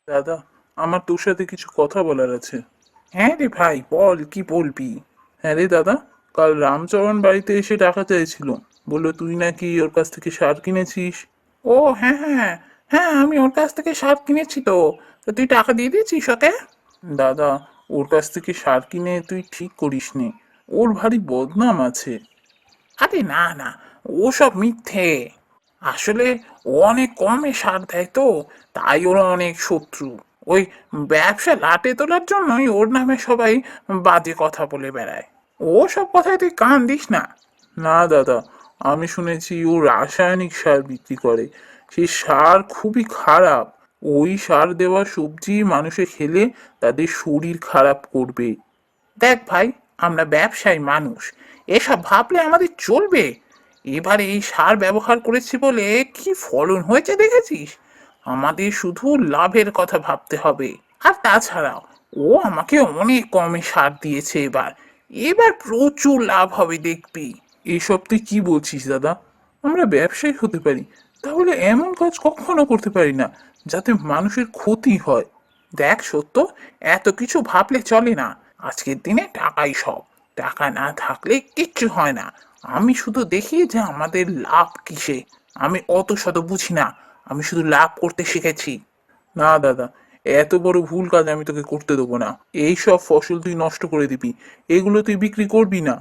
দাদা, আমার তোর সাথে কিছু কথা বলার আছে। হ্যাঁ রে ভাই, বল কি বলবি। হ্যাঁ রে দাদা, কাল রামচরণ বাড়িতে এসে টাকা চাইছিল। বললো তুই নাকি ওর কাছ থেকে সার কিনেছিস। ও হ্যাঁ হ্যাঁ হ্যাঁ, হ্যাঁ আমি ওর কাছ থেকে সার কিনেছি তো। তা তুই টাকা দিয়ে দিয়েছিস ওকে? দাদা, ওর কাছ থেকে সার কিনে তুই ঠিক করিসনি। ওর ভারী বদনাম আছে। আরে না না, ওসব মিথ্যে। আসলে ও অনেক কমে সার দেয় তো, তাই ওরা অনেক শত্রু। ওই ব্যবসা লাটে তোলার জন্যই ওর নামে সবাই বাজে কথা বলে বেড়ায়। ও সব কথায় তুই কান দিস না। না দাদা, আমি শুনেছি ও রাসায়নিক সার বিক্রি করে। সেই সার খুবই খারাপ। ওই সার দেওয়া সবজি মানুষে খেলে তাদের শরীর খারাপ করবে। দেখ ভাই, আমরা ব্যবসায়ী মানুষ, এসব ভাবলে আমাদের চলবে? এবারে এই সার ব্যবহার করেছি বলে কি ফলন হয়েছে দেখেছিস? আমাদের শুধু লাভের কথা ভাবতে হবে। আর তাছাড়াও ও আমাকে অনেক কমে সার দিয়েছে এবার। এবার প্রচুর লাভ হবে দেখবি। এসব তুই কি বলছিস দাদা? আমরা ব্যবসায়ী হতে পারি, তাহলে এমন কাজ কখনো করতে পারি না যাতে মানুষের ক্ষতি হয়। দেখ সত্য, এত কিছু ভাবলে চলে না। আজকের দিনে টাকাই সব। টাকা না থাকলে কিচ্ছু হয় না। আমি শুধু দেখি যে আমাদের লাভ কিসে। আমি অত শত বুঝি না, আমি শুধু লাভ করতে শিখেছি। না দাদা, এত বড় ভুল কাজ আমি তোকে করতে দেবো না। এই সব ফসল তুই নষ্ট করে দিবি, এগুলো তুই বিক্রি করবি না।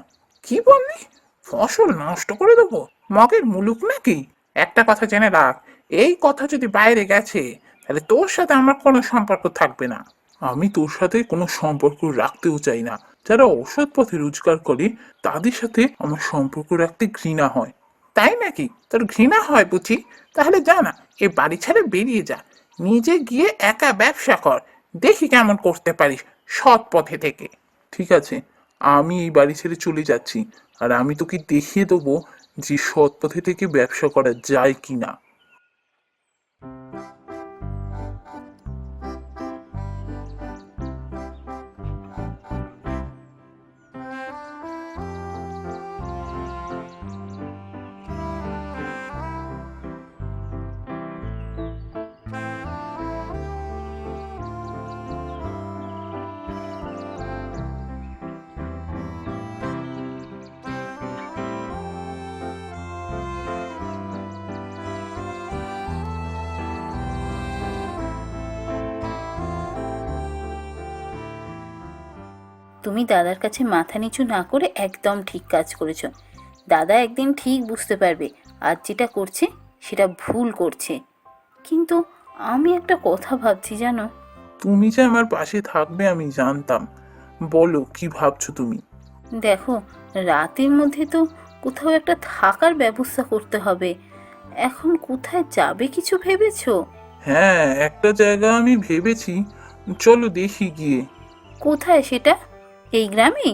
কি বললি? ফসল নষ্ট করে দেবো? মগের মুলুক নাকি? একটা কথা জেনে রাখ, এই কথা যদি বাইরে গেছে তাহলে তোর সাথে আমার কোনো সম্পর্ক থাকবে না। আমি তোর সাথে কোনো সম্পর্ক রাখতেও চাই না। যারা অসৎ পথে রোজগার করে তাদের সাথে আমার সম্পর্ক রাখতে ঘৃণা হয়। তাই নাকি? তোর ঘৃণা হয় বুঝি? তাহলে যা না, এ বাড়ি ছেড়ে বেরিয়ে যা। নিজে গিয়ে একা ব্যবসা কর। দেখি কেমন করতে পারিস সৎ পথে থেকে। ঠিক আছে, আমি এই বাড়ি ছেড়ে চলে যাচ্ছি। আর আমি তোকে দেখিয়ে দেবো যে সৎ পথে থেকে ব্যবসা করা যায় কিনা। তুমি দাদার কাছে মাথা নিচু না করে একদম ঠিক কাজ করেছো। দাদা একদিন ঠিক বুঝতে পারবে আজ যেটা করছে সেটা ভুল করছে। কিন্তু আমি একটা কথা ভাবছি জানো। তুমি যে আমার পাশে থাকবে আমি জানতাম। বলো কি ভাবছো তুমি? দেখো, রাতের মধ্যে তো কোথাও একটা থাকার ব্যবস্থা করতে হবে। এখন কোথায় যাবে কিছু ভেবেছো? হ্যাঁ, একটা জায়গা আমি ভেবেছি। চলো দেখি গিয়ে। কোথায় সেটা? এই গ্রামেই?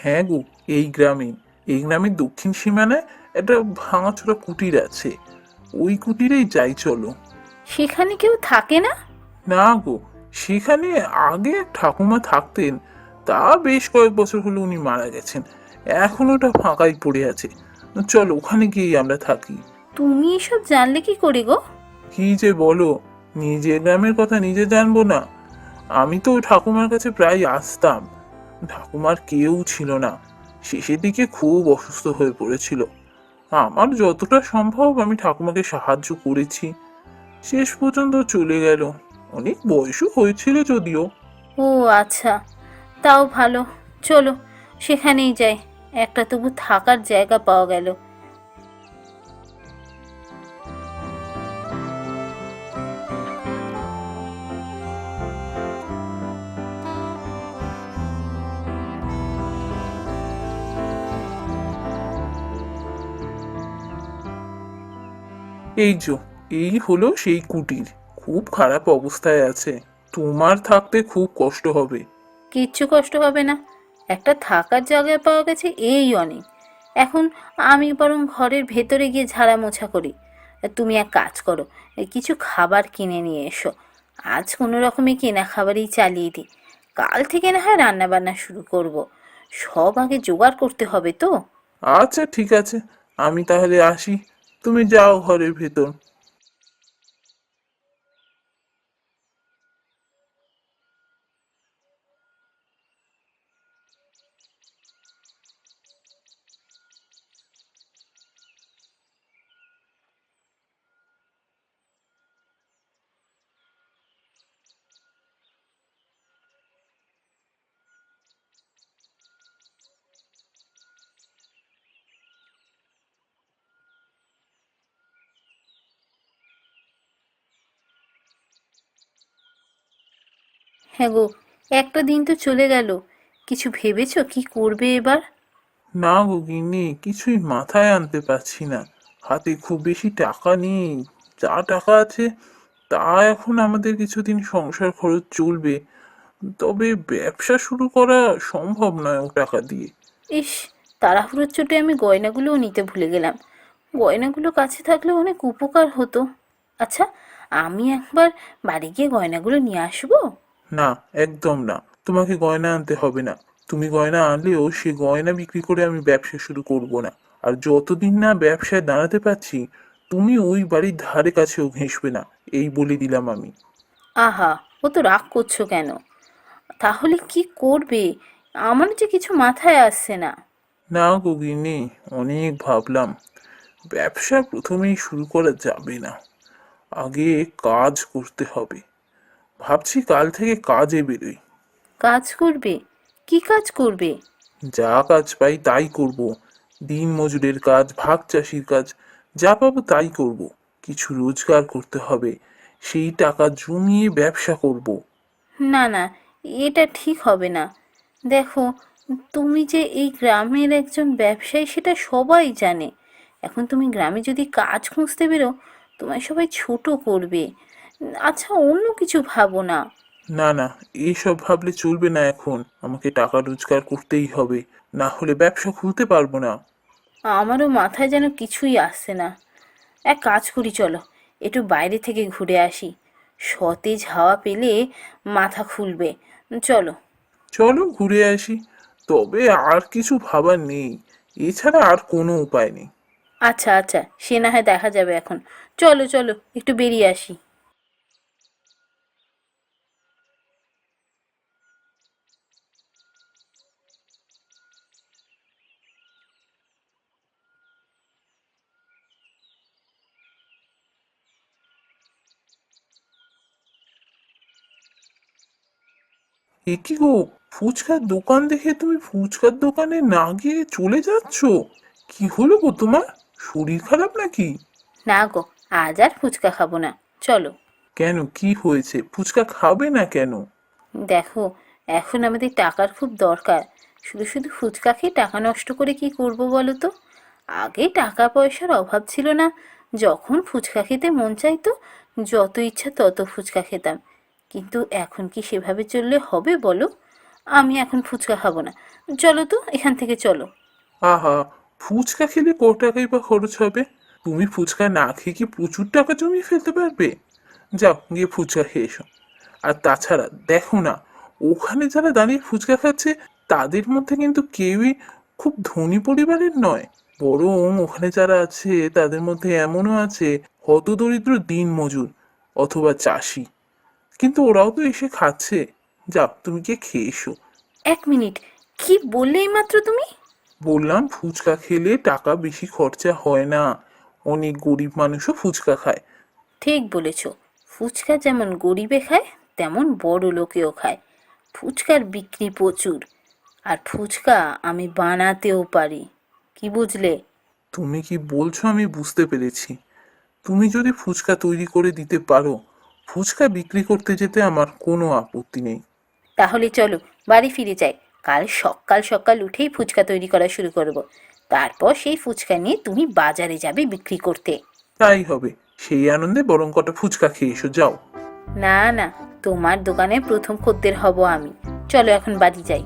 হ্যাঁ গো, এই গ্রামে। এই গ্রামের দক্ষিণ সীমানায় একটা ভাঙাচোরা কুটির আছে। ওই কুটিরেই যাই চলো। সেখানে কেউ থাকে না? না গো, সেখানে আগে এক ঠাকুমা থাকতেন। তা বেশ কয়েক বছর হলো উনি মারা গেছেন। এখন ওটা ফাঁকাই পড়ে আছে। চলো ওখানে গিয়েই আমরা থাকি। তুমি এসব জানলে কি করে গো? কি যে বলো, নিজের গ্রামের কথা নিজে জানবো না? আমি তো ঠাকুমার কাছে প্রায় আসতাম। ঠাকুমার কেউ ছিল না, শেষের দিকে খুব অসুস্থ হয়ে পড়েছিল। আমার যতটা সম্ভব আমি ঠাকুমাকে সাহায্য করেছি। শেষ পর্যন্ত চলে গেল। অনেক বয়সও হয়েছিল যদিও। ও আচ্ছা, তাও ভালো। চলো সেখানেই যাই, একটা তবু থাকার জায়গা পাওয়া গেল। এই যো, এই হলো সেই কুটির। খুব খারাপ অবস্থায় আছে। তোমার থাকতে খুব কষ্ট হবে। কিচ্ছু কষ্ট হবে না, একটা থাকার জায়গা পাওয়া গেছে এই অনেক। এখন আমি বরং ঘরের ভেতরে গিয়ে ঝাড়া মোছা করি। আর তুমি এক কাজ করো, এই কিছু খাবার কিনে নিয়ে এসো। আজ কোনো রকমে কেনা খাবারই চালিয়ে দিই, কাল থেকে না হয় রান্না বান্না শুরু করব। সব আগে জোগাড় করতে হবে তো। আচ্ছা ঠিক আছে, আমি তাহলে আসি। তুমি যাও ঘরের ভেতর। হ্যাঁ গো, একটা দিন তো চলে গেল, কিছু ভেবেছো কি করবে এবার? না গো গিন্নি, কিছুই মাথায় আনতে পারছি না। হাতে খুব বেশি টাকা নেই। যা টাকা আছে তা এখন আমাদের কিছুদিন সংসার খরচ চলবে। তবে ব্যবসা শুরু করা সম্ভব নয় ও টাকা দিয়ে। ইস, তাড়াহুড়োর চোটে আমি গয়নাগুলোও নিতে ভুলে গেলাম। গয়নাগুলো কাছে থাকলে অনেক উপকার হতো। আচ্ছা, আমি একবার বাড়ি গিয়ে গয়নাগুলো নিয়ে আসবো। না, একদম না। তোমাকে গয়না আনতে হবে না। তুমি গয়না আনলেও সে গয়না বিক্রি করে আমি ব্যবসা শুরু করব না। আর যতদিন না ব্যবসায় দাঁড়াতে পারছি, তুমি ওই বাড়ির ধারে কাছেও ঘেঁষবে না, এই বলে দিলাম আমি। আহা, ও তো রাগ করছো কেন? তাহলে কি করবে? আমার যে কিছু মাথায় আসছে না। না গগিনি, অনেক ভাবলাম। ব্যবসা প্রথমেই শুরু করা যাবে না। আগে কাজ করতে হবে। ভাবছি কাল থেকে কাজে বেরোই। কাজ করবে? কি কাজ করবে? যা কাজ পাই তাই করব। দিন মজুরের কাজ, ভাগ চাষির কাজ, যা পাবো তাই করব। কিছু রোজগার করতে হবে, সেই টাকা জমিয়ে ব্যবসা করব। না না, এটা ঠিক হবে না। দেখো, তুমি যে এই গ্রামের একজন ব্যবসায়ী সেটা সবাই জানে। এখন তুমি গ্রামে যদি কাজ খুঁজতে বেরো, তোমায় সবাই ছোট করবে। আচ্ছা, অন্য কিছু ভাবো না। না না, এইসব ভাবলে চলবে না। এখন আমাকে টাকা রোজগার করতেই হবে, না হলে ব্যবসা খুলতে পারবো না। আমারও মাথায় যেন কিছুই আসছে না। এক কাজ করি, চলো একটু বাইরে থেকে ঘুরে আসি। সতেজ হাওয়া পেলে মাথা খুলবে। চলো। চলো ঘুরে আসি। তবে আর কিছু ভাবার নেই, এছাড়া আর কোনো উপায় নেই। আচ্ছা আচ্ছা, সে না হয় দেখা যাবে এখন। চলো চলো, একটু বেরিয়ে আসি। এ কি গো, ফুচকার দোকান দেখে তুমি ফুচকার দোকানে না গিয়ে চলে যাচ্ছ? কি হলো গো তোমার? শরীর খারাপ নাকি? না গো, আজ আর ফুচকা খাবো না। চলো। কেন, কি হয়েছে? ফুচকা খাবে না কেন? দেখো, এখন আমাদের টাকার খুব দরকার। শুধু শুধু ফুচকা খেয়ে টাকা নষ্ট করে কি করব বলো তো? আগে টাকা পয়সার অভাব ছিল না। যখন ফুচকা খেতে মন চাইতো, যত ইচ্ছা তত ফুচকা খেতাম। কিন্তু এখন কি সেভাবে চললে হবে বলো? আমি এখন ফুচকা খাবো না। চলো তো, এখান থেকে চলো। আহা, ফুচকা খেলে ক টাকাই বা খরচ হবে? তুমি ফুচকা না খেয়ে কি প্রচুর টাকা জমিয়ে ফেলতে পারবে? যাও গিয়ে ফুচকা খেয়ে এসো। আর তাছাড়া দেখো না, ওখানে যারা দাঁড়িয়ে ফুচকা খাচ্ছে তাদের মধ্যে কিন্তু কেউই খুব ধনী পরিবারের নয়। বরং ওখানে যারা আছে তাদের মধ্যে এমনও আছে হতদরিদ্র দিনমজুর অথবা চাষি। কিন্তু ওরাও তো এসে খাচ্ছে। যাও তুমি গিয়ে খেয়ে এসো। এক মিনিট, কি বললে এইমাত্র তুমি? বললাম ফুচকা খেলে টাকা বেশি খরচা হয় না। অনেক গরিব মানুষও ফুচকা খায়। ঠিক বলেছ। ফুচকা যেমন গরিবে খায়, তেমন বড় লোকেও খায়। ফুচকার বিক্রি প্রচুর। আর ফুচকা আমি বানাতেও পারি। কি বুঝলে? তুমি কি বলছো আমি বুঝতে পেরেছি। তুমি যদি ফুচকা তৈরি করে দিতে পারো, ফুচকা বিক্রি করতে যেতে আমার কোনো আপত্তি নেই। তাহলে চলো, বাড়ি ফিরে যাই। কাল সকাল সকাল উঠেই ফুচকা তৈরি করা শুরু করব। তারপর সেই ফুচকা নিয়ে তুমি বাজারে যাবে বিক্রি করতে। তাই হবে। সেই আনন্দে বরং কটা ফুচকা খেয়ে এসো, যাও। না না, তোমার দোকানে প্রথম খদ্দের হব আমি। চলো এখন বাড়ি যাই।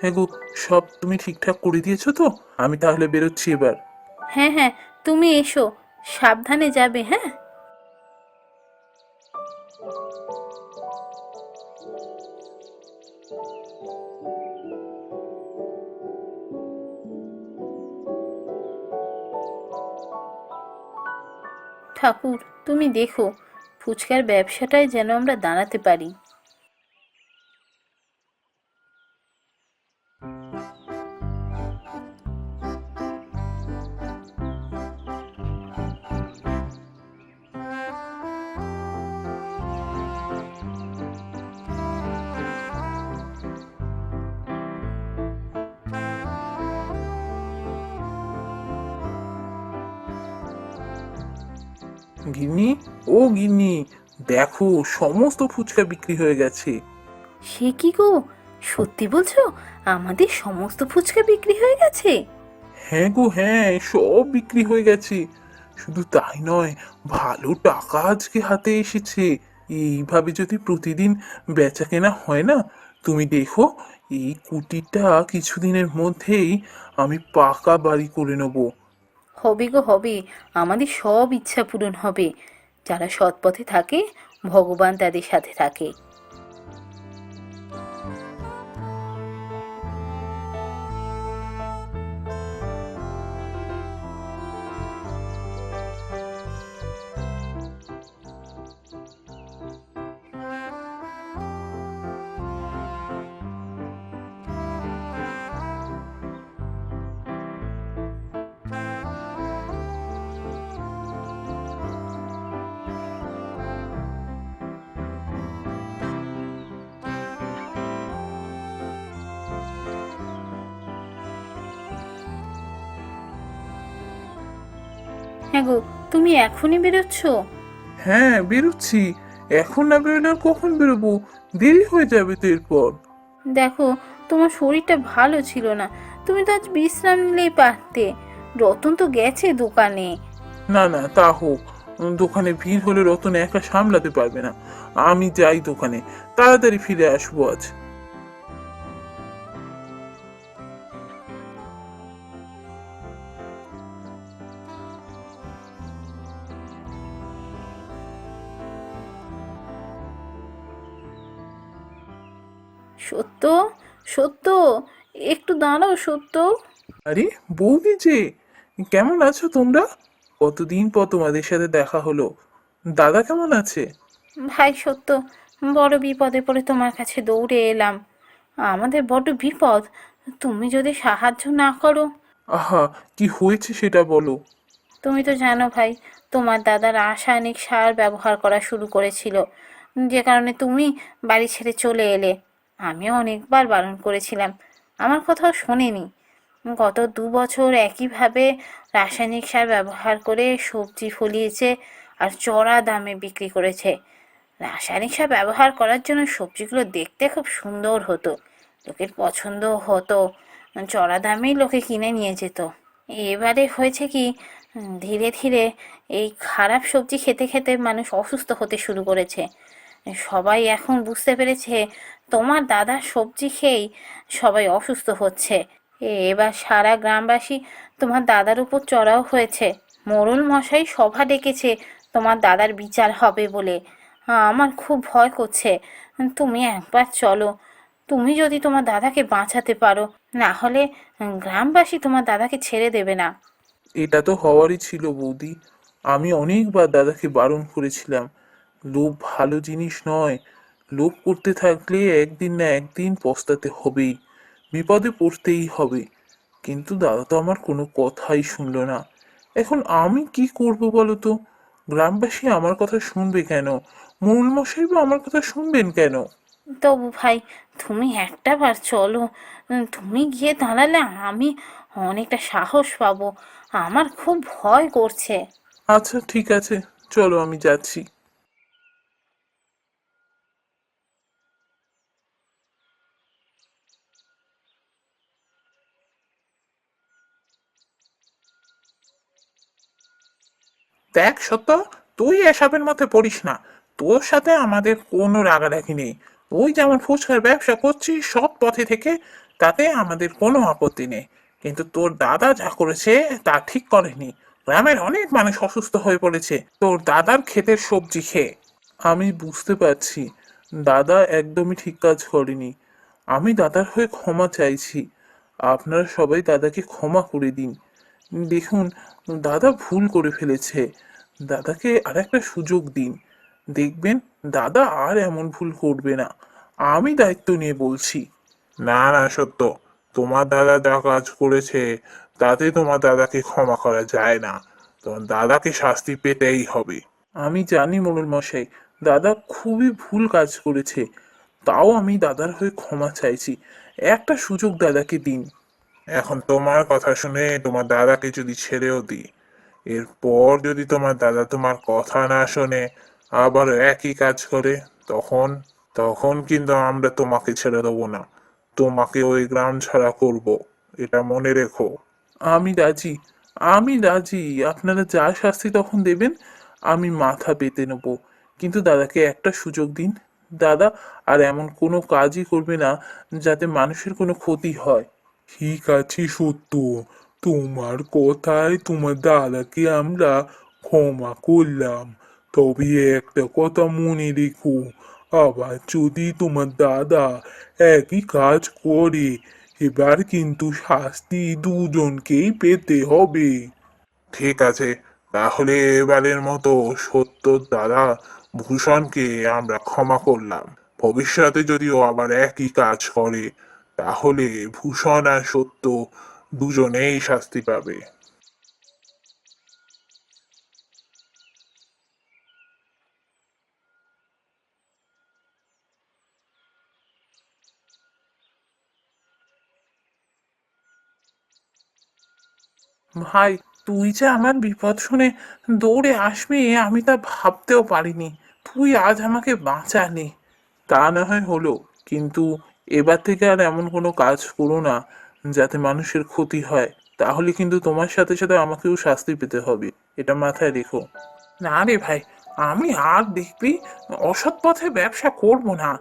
হ্যাঁ গো, সব তুমি ঠিকঠাক করে দিয়েছো তো? আমি তাহলে বেরোচ্ছি এবার। হ্যাঁ হ্যাঁ, তুমি এসো। সাবধানে যাবে, হ্যাঁ। ঠাকুর, তুমি দেখো, ফুচকার ব্যবসাটায় যেন আমরা দাঁড়াতে পারি। গিন্নি, ও গিন্নি, দেখো সমস্ত ফুচকা বিক্রি হয়ে গেছে। সে কি গো, সত্যি বলছো? আমাদের সমস্ত ফুচকা বিক্রি হয়ে গেছে? হ্যাঁ গো হ্যাঁ, সব বিক্রি হয়ে গেছে। শুধু তাই নয়, ভালো টাকা আজকে হাতে এসেছে। এইভাবে যদি প্রতিদিন বেচা কেনা হয় না, তুমি দেখো, এই কুটিরটা কিছুদিনের মধ্যেই আমি পাকা বাড়ি করে নেবো। হবে গো হবে, আমাদের সব ইচ্ছা পূরণ হবে। যারা সৎ পথে থাকে, ভগবান তাদের সাথে থাকে। হ্যাঁ গো, তুমি এখনই বেরোচ্ছ? হ্যাঁ, বেরোচ্ছি। এখন না বেরোলে আর কখন বেরোবো? দেরি হয়ে যাবে তো এরপর। দেখো, তোমার শরীরটা ভালো ছিল না, তুমি তো আজ বিশ্রাম নিলেই পারতে। রতন তো গেছে দোকানে। না না, তা হোক। দোকানে ভিড় হলে রতন একা সামলাতে পারবে না। আমি যাই দোকানে, তাড়াতাড়ি ফিরে আসবো আজ। সত্য, সত্য, একটু দাঁড়াও সত্য। আরে বৌদি যে, কেমন আছো তোমরা? কতদিন পর তোমাদের সাথে দেখা হলো। দাদা কেমন আছে? ভাই সত্য, বড় বিপদে পড়ে তোমার কাছে দৌড়ে এলাম। আমাদের বড্ড বিপদ, তুমি যদি সাহায্য না করো। আহা, কি হয়েছে সেটা বলো। তুমি তো জানো ভাই, তোমার দাদা রাসায়নিক সার ব্যবহার করা শুরু করেছিল, যে কারণে তুমি বাড়ি ছেড়ে চলে এলে। আমিও অনেকবার বারণ করেছিলাম, আমার কথাও শোনেনি। গত 2 বছর একইভাবে রাসায়নিক সার ব্যবহার করে সবজি ফলিয়েছে আর চড়া দামে বিক্রি করেছে। রাসায়নিক সার ব্যবহার করার জন্য সবজিগুলো দেখতে খুব সুন্দর হতো, লোকের পছন্দ হতো, চড়া দামেই লোকে কিনে নিয়ে যেত। এবারে হয়েছে কি, ধীরে ধীরে এই খারাপ সবজি খেতে খেতে মানুষ অসুস্থ হতে শুরু করেছে। সবাই এখন বুঝতে পেরেছে তোমার দাদার সবজি খেয়েই সবাই অসুস্থ হচ্ছে। এবার সারা গ্রামবাসী তোমার দাদার উপর চড়াও হয়েছে। মোড়ল মশাই সভা ডেকেছে তোমার দাদার বিচার হবে বলে। আমার খুব ভয় করছে। তুমি একবার চলো, তুমি যদি তোমার দাদাকে বাঁচাতে পারো, না হলে গ্রামবাসী তোমার দাদাকে ছেড়ে দেবে না। এটা তো হওয়ারই ছিল বৌদি। আমি অনেকবার দাদাকে বারণ করেছিলাম। লোভ ভালো জিনিস নয়। লোভ করতে থাকলে একদিন না একদিন পস্তাতে হবেই, বিপদে পড়তেই হবে। কিন্তু দাদা তো আমার কোনো কথাই শুনলো না। এখন আমি কি করব বলো তো? গ্রামবাসী আমার কথা শুনবে কেন? মূল মশাই বা আমার কথা শুনবেন কেন? তবু ভাই, তুমি একটা বার চলো, তুমি গিয়ে দাঁড়ালে আমি অনেকটা সাহস পাবো। আমার খুব ভয় করছে। আচ্ছা ঠিক আছে, চলো আমি যাচ্ছি। দেখ সত্য, তুই এসবের মধ্যে পড়িস না। তোর সাথে আমাদের কোনো রাগারাগি নেই। তুই যেমন ফুচকার ব্যবসা করছিস সৎ পথে থেকে, তাতে আমাদের কোনো আপত্তি নেই। কিন্তু তোর দাদা যা করেছে তা ঠিক করেনি। গ্রামের অনেক মানুষ অসুস্থ হয়ে পড়েছে তোর দাদার ক্ষেতের সবজি খেয়ে। আমি বুঝতে পারছি দাদা একদমই ঠিক কাজ করেনি। আমি দাদার হয়ে ক্ষমা চাইছি। আপনারা সবাই দাদাকে ক্ষমা করে দিন। দেখুন, দাদা ভুল করে ফেলেছে। দাদাকে আর একটা সুযোগ দিন। দেখবেন দাদা আর এমন ভুল করবে না, আমি দায়িত্ব নিয়ে বলছি। না না সত্য, তোমার দাদা যা কাজ করেছে তাতে তোমার দাদাকে ক্ষমা করা যায় না, তোমার দাদাকে শাস্তি পেতেই হবে। আমি জানি মোড়ল মশাই, দাদা খুবই ভুল কাজ করেছে, তাও আমি দাদার হয়ে ক্ষমা চাইছি, একটা সুযোগ দাদাকে দিন। এখন তোমার কথা শুনে তোমার দাদাকে যদি ছেড়েও দিই, এরপর যদি তোমার দাদা তোমার কথা না শোনে আবার একই কাজ করে, তখন তখন কিন্তু আমরা তোমাকে ছেড়ে দেবো না, তোমাকে ওই গ্রাম ছাড়া করব, এটা মনে রেখো। আমি রাজি, আমি রাজি, আপনারা যা শাস্তি তখন দেবেন আমি মাথা পেতে নেব, কিন্তু দাদাকে একটা সুযোগ দিন। দাদা আর এমন কোনো কাজই করবে না যাতে মানুষের কোনো ক্ষতি হয়। ঠিক আছে সত্য, তোমার কথায় তোমার দাদাকে আমরা ক্ষমা করলাম, তবে একটা কথা মনে রেখো, আবার যদি তোমার দাদা একই কাজ করে এবার কিন্তু শাস্তি দুজনকেই পেতে হবে। ঠিক আছে, তাহলে এবারের মতো সত্য দাদা ভূষণকে আমরা ক্ষমা করলাম, ভবিষ্যতে যদি ও আবার একই কাজ করে তাহলে ভূষণ আর সত্য দুজনেই শাস্তি পাবে। ভাই, তুই যে আমার বিপদ শুনে দৌড়ে আসবি আমি তা ভাবতেও পারিনি, তুই আজ আমাকে বাঁচালি। তা না হয় হলো, কিন্তু এবার থেকে আর এমন কোনো কাজ করো না যাতে মানুষের ক্ষতি হয়, তাহলে কিন্তু তোমার সাথে সাথে আমাকেও শাস্তি পেতে হবে, এটা মাথায় রেখো। না রে ভাই, আমি আর দেখবি অসৎ পথে ব্যবসা করব না,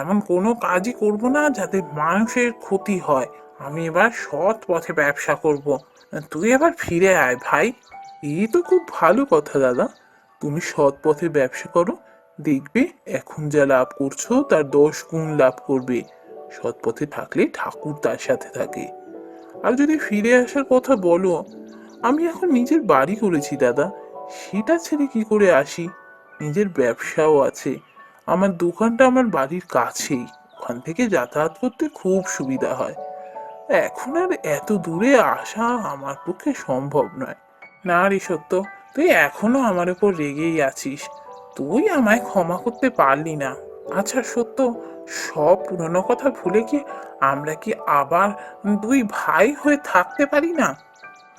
এমন কোনো কাজই করব না যাতে মানুষের ক্ষতি হয়, আমি এবার সৎ পথে ব্যবসা করব। তুই এবার ফিরে আয় ভাই। এই তো খুব ভালো কথা দাদা, তুমি সৎ পথে ব্যবসা করো, দেখবে এখন যা লাভ করছো তার 10 গুণ লাভ করবে। সৎ পথে থাকলে ঠাকুর তার সাথে থাকে। আর যদি ফিরে আসার কথা বলো, আমি এখন নিজের বাড়ি করেছি দাদা, সেটা ছেড়ে কি করে আসি? নিজের ব্যবসাও আছে, আমার দোকানটা আমার বাড়ির কাছেই, ওখান থেকে যাতায়াত করতে খুব সুবিধা হয়, এখন আর এত দূরে আসা আমার পক্ষে সম্ভব নয়। না রে সত্য, তুই এখনো আমার উপর রেগেই আছিস, তুই আমায় ক্ষমা করতে পারলি না। আচ্ছা সত্য, সব পুরনো কথা ভুলে গিয়ে আমরা কি আবার দুই ভাই হয়ে থাকতে পারি না?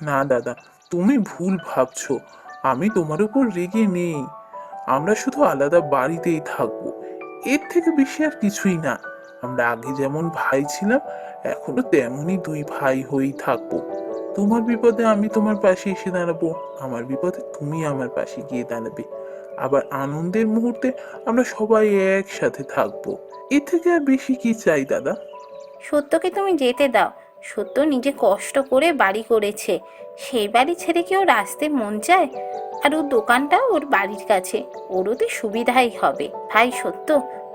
না দাদা, তুমি ভুল ভাবছো, আমি তোমার উপর রেগে নেই, আমরা শুধু আলাদা বাড়িতেই থাকবো, এর থেকে বেশি আর কিছুই না। আমরা আগে যেমন ভাই ছিলাম এখনো তেমনই দুই ভাই হয়েই থাকবো, তোমার বিপদে আমি তোমার পাশে এসে দাঁড়াবো, আমার বিপদে তুমি আমার পাশে গিয়ে দাঁড়াবে, আবার আনন্দের মুহূর্তে আমরা সবাই একসাথে থাকবো, এর থেকে আর বেশি কি চাই দাদা? সত্যকে তুমি যেতে দাও। সত্য নিজে কষ্ট করে বাড়ি করেছে, সেই বাড়ি ছেড়ে কি ওর আসতে মন চায়? আর ওর দোকানটা ওর বাড়ির কাছে, ওরও তো সুবিধাই হবে। ভাই সত্য,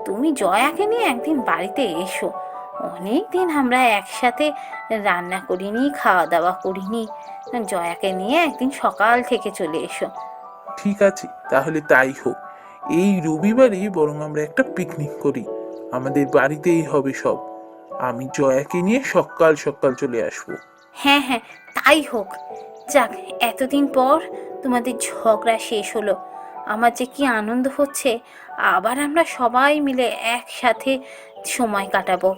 তুমি জয়াকে নিয়ে একদিন বাড়িতে এসো, অনেক দিন আমরা একসাথে রান্না করিনি, খাওয়া দাওয়া করিনি, জয়াকে নিয়ে একদিন সকাল থেকে চলে এসো। ঠিক আছে, তাহলে তাই হোক, এই রবিবারই বরং আমরা একটা পিকনিক করি, আমাদের বাড়িতেই হবে সব, আমি জয়াকে নিয়ে সকাল সকাল চলে আসবো। হ্যাঁ হ্যাঁ, তাই হোক। যাক, এতদিন পর তোমাদের ঝগড়া শেষ হলো, আমার যে কি আনন্দ হচ্ছে, আবার আমরা সবাই মিলে একসাথে সময় কাটাবো।